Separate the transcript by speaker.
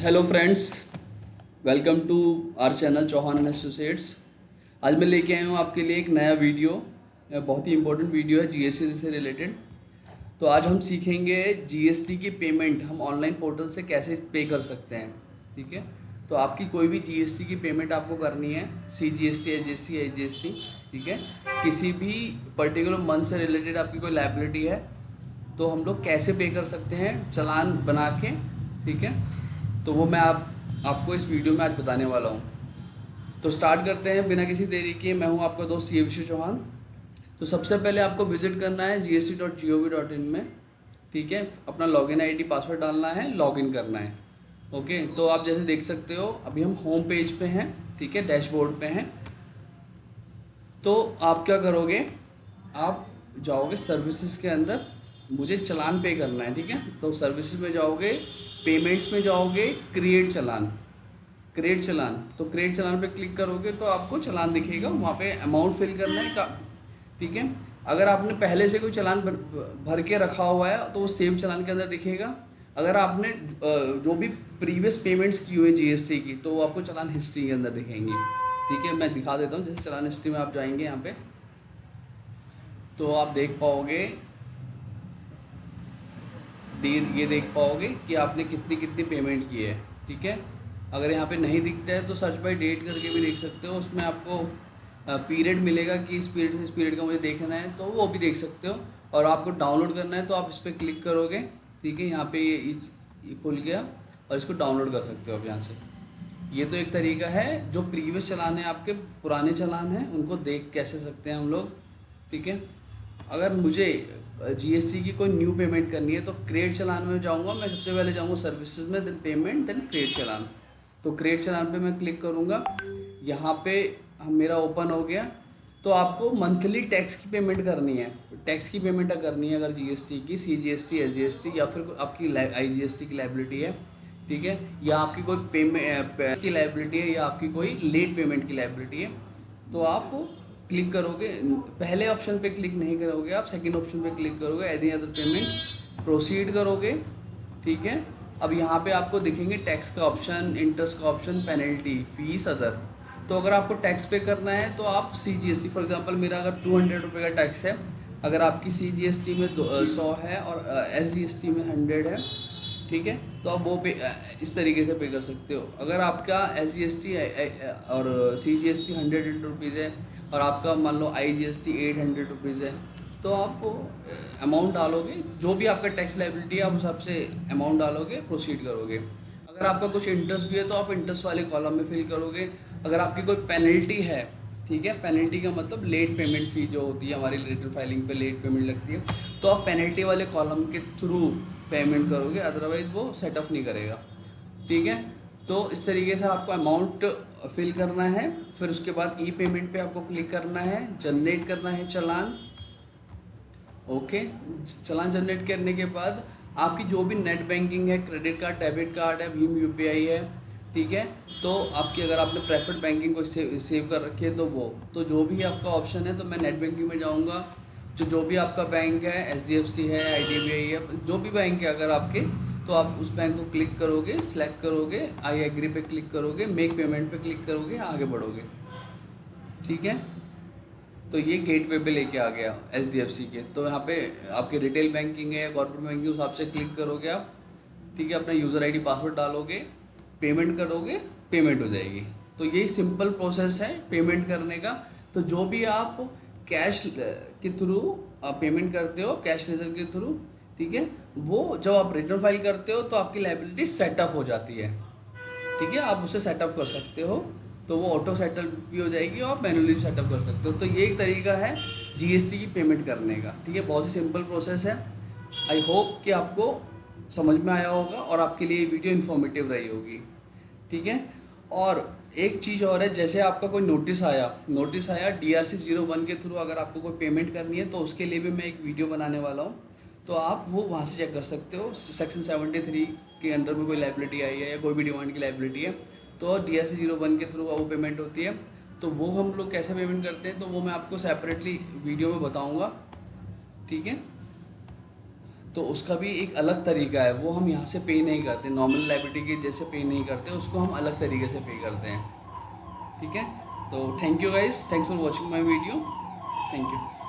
Speaker 1: Hello friends, welcome to our channel Chauhan and associates. आज मैं लेके आया हूँ आपके लिए एक नया वीडियो। बहुत ही इंपॉर्टेंट वीडियो है जीएसटी से रिलेटेड। तो आज हम सीखेंगे जीएसटी की पेमेंट हम ऑनलाइन पोर्टल से कैसे पे कर सकते हैं। ठीक है, तो आपकी कोई भी जीएसटी की पेमेंट आपको करनी है, सीजीएसटी, एसजीएसटी, आईजीएसटी, ठीक है, किसी भी पर्टिकुलर मंथ से रिलेटेड आपकी कोई लायबिलिटी है तो हम लोग कैसे पे कर सकते हैं चालान बना के। ठीक है, तो वो मैं आपको इस वीडियो में आज बताने वाला हूँ। तो स्टार्ट करते हैं बिना किसी देरी के। मैं हूँ आपका दोस्त सी विशु चौहान। तो सबसे पहले आपको विजिट करना है gst.gov.in में। ठीक है, अपना लॉगिन आईडी पासवर्ड डालना है, लॉगिन करना है। ओके, तो आप जैसे देख सकते हो अभी हम होम पेज पे हैं। ठीक है, डैशबोर्ड पे हैं। तो आप क्या करोगे, आप जाओगे सर्विसेज के अंदर, मुझे चालान पे करना है। ठीक है, तो सर्विसेज में जाओगे, पेमेंट्स में जाओगे, क्रिएट चालान, क्रिएट चालान। तो क्रिएट चालान पे क्लिक करोगे तो आपको चालान दिखेगा, वहाँ पे अमाउंट फिल करना है का। ठीक है, अगर आपने पहले से कोई चालान भर के रखा हुआ है तो वो सेव चालान के अंदर दिखेगा। अगर आपने जो भी प्रीवियस पेमेंट्स की हुई जीएसटी की तो वो आपको चालान हिस्ट्री के अंदर दिखेंगी। ठीक है, मैं दिखा देता हूँ। जैसे चालान हिस्ट्री में आप जाएंगे यहाँ पे तो आप देख पाओगे, ये देख पाओगे कि आपने कितनी कितनी पेमेंट की है। ठीक है, अगर यहाँ पे नहीं दिखता है तो सर्च बाय डेट करके भी देख सकते हो। उसमें आपको पीरियड मिलेगा कि इस पीरियड से इस पीरियड का मुझे देखना है, तो वो भी देख सकते हो। और आपको डाउनलोड करना है तो आप इस पर क्लिक करोगे। ठीक है, यहाँ पे ये खुल गया और इसको डाउनलोड कर सकते हो आप यहाँ से। ये तो एक तरीका है। जो प्रीवियस चालान है, आपके पुराने चालान हैं, उनको देख कैसे सकते हैं हम लोग। ठीक है, अगर मुझे जीएसटी की कोई न्यू पेमेंट करनी है तो क्रिएट चालान में जाऊंगा। मैं सबसे पहले जाऊंगा सर्विसेज में, देन पेमेंट, देन क्रिएट चालान। तो क्रिएट चालान पे मैं क्लिक करूंगा। यहाँ पे मेरा ओपन हो गया। तो आपको मंथली टैक्स की पेमेंट करनी है। टैक्स की पेमेंट करनी है अगर जीएसटी की, सीजीएसटी, एसजीएसटी या फिर आपकी आईजीएसटी की लायबिलिटी है। ठीक है, या आपकी कोई पेमेंट की लायबिलिटी है, या आपकी कोई लेट पेमेंट की लायबिलिटी है, तो आप क्लिक करोगे। पहले ऑप्शन पे क्लिक नहीं करोगे, आप सेकंड ऑप्शन पे क्लिक करोगे, एनी अदर पेमेंट, प्रोसीड करोगे। ठीक है, अब यहाँ पे आपको दिखेंगे टैक्स का ऑप्शन, इंटरेस्ट का ऑप्शन, पेनल्टी, फीस, अदर। तो अगर आपको टैक्स पे करना है तो आप सीजीएसटी, फॉर एग्जांपल मेरा अगर 200 रुपये का टैक्स है, अगर आपकी सीजीएसटी में 100 है और एसजीएसटी में 100 है, ठीक है, तो आप वो पे इस तरीके से पे कर सकते हो। अगर आपका एसजीएसटी और सीजीएसटी 100 रुपीज़ है और आपका मान लो आईजीएसटी 800 रुपीज़ है, तो आप अमाउंट डालोगे, जो भी आपका टैक्स लायबिलिटी है आप उस हिसाब से अमाउंट डालोगे, प्रोसीड करोगे। अगर आपका कुछ इंटरेस्ट भी है तो आप इंटरेस्ट वाले कॉलम में फिल करोगे। अगर आपकी कोई पेनल्टी है, ठीक है, पेनल्टी का मतलब लेट पेमेंट फ़ी जो होती है, हमारी रिटर्न फाइलिंग पे लेट पेमेंट लगती है, तो आप पेनल्टी वाले कॉलम के थ्रू पेमेंट करोगे, अदरवाइज़ वो सेट ऑफ नहीं करेगा। ठीक है, तो इस तरीके से आपको अमाउंट फिल करना है। फिर उसके बाद ई पेमेंट पे आपको क्लिक करना है, जनरेट करना है चालान। ओके, चालान जनरेट करने के बाद आपकी जो भी नेट बैंकिंग है, क्रेडिट कार्ड, डेबिट कार्ड है, भीम यूपीआई है, ठीक है, तो आपकी अगर आपने प्रेफर्ड बैंकिंग को सेव कर रखी है तो वो, तो जो भी आपका ऑप्शन है, तो मैं नेट बैंकिंग में जाऊंगा। जो भी आपका बैंक है, एचडीएफसी है, आईडीबीआई है, जो भी बैंक है अगर आपके, तो आप उस बैंक को क्लिक करोगे, सिलेक्ट करोगे, आई एग्री पे क्लिक करोगे, मेक पेमेंट पे क्लिक करोगे, आगे बढ़ोगे। ठीक है, तो ये गेटवे पे लेके आ गया एचडीएफसी के। तो यहाँ पे आपकी रिटेल बैंकिंग है, कॉर्पोरेट बैंकिंग, उस हिसाब से क्लिक करोगे आप। ठीक है, अपना यूज़र आईडी पासवर्ड डालोगे, पेमेंट करोगे, पेमेंट हो जाएगी। तो यही सिंपल प्रोसेस है पेमेंट करने का। तो जो भी आप कैश के थ्रू पेमेंट करते हो, कैश लेजर के थ्रू, ठीक है, वो जब आप रिटर्न फाइल करते हो तो आपकी लायबिलिटी सेटअप हो जाती है। ठीक है, आप उसे सेटअप कर सकते हो, तो वो ऑटो सेटल भी हो जाएगी और आप मैनुअली भी सेटअप कर सकते हो। तो ये एक तरीका है जीएसटी की पेमेंट करने का। ठीक है, बहुत ही सिंपल प्रोसेस है। आई होप कि आपको समझ में आया होगा और आपके लिए वीडियो इन्फॉर्मेटिव रही होगी। ठीक है, और एक चीज़ और है, जैसे आपका कोई नोटिस आया DRC-01 के थ्रू अगर आपको कोई पेमेंट करनी है तो उसके लिए भी मैं एक वीडियो बनाने वाला हूँ। तो आप वो वहाँ से चेक कर सकते हो, सेक्शन 73 के अंडर में कोई लायबिलिटी आई है या कोई भी डिमांड की लायबिलिटी है, तो DRC-01 के थ्रू वो पेमेंट होती है। तो वो हम लोग कैसे पेमेंट करते हैं तो वो मैं आपको सेपरेटली वीडियो में बताऊँगा। ठीक है, तो उसका भी एक अलग तरीका है, वो हम यहाँ से पे नहीं करते, नॉर्मल लायबिलिटी के जैसे पे नहीं करते, उसको हम अलग तरीके से पे करते हैं। ठीक है, तो thank you guys, thanks for watching my video, thank you.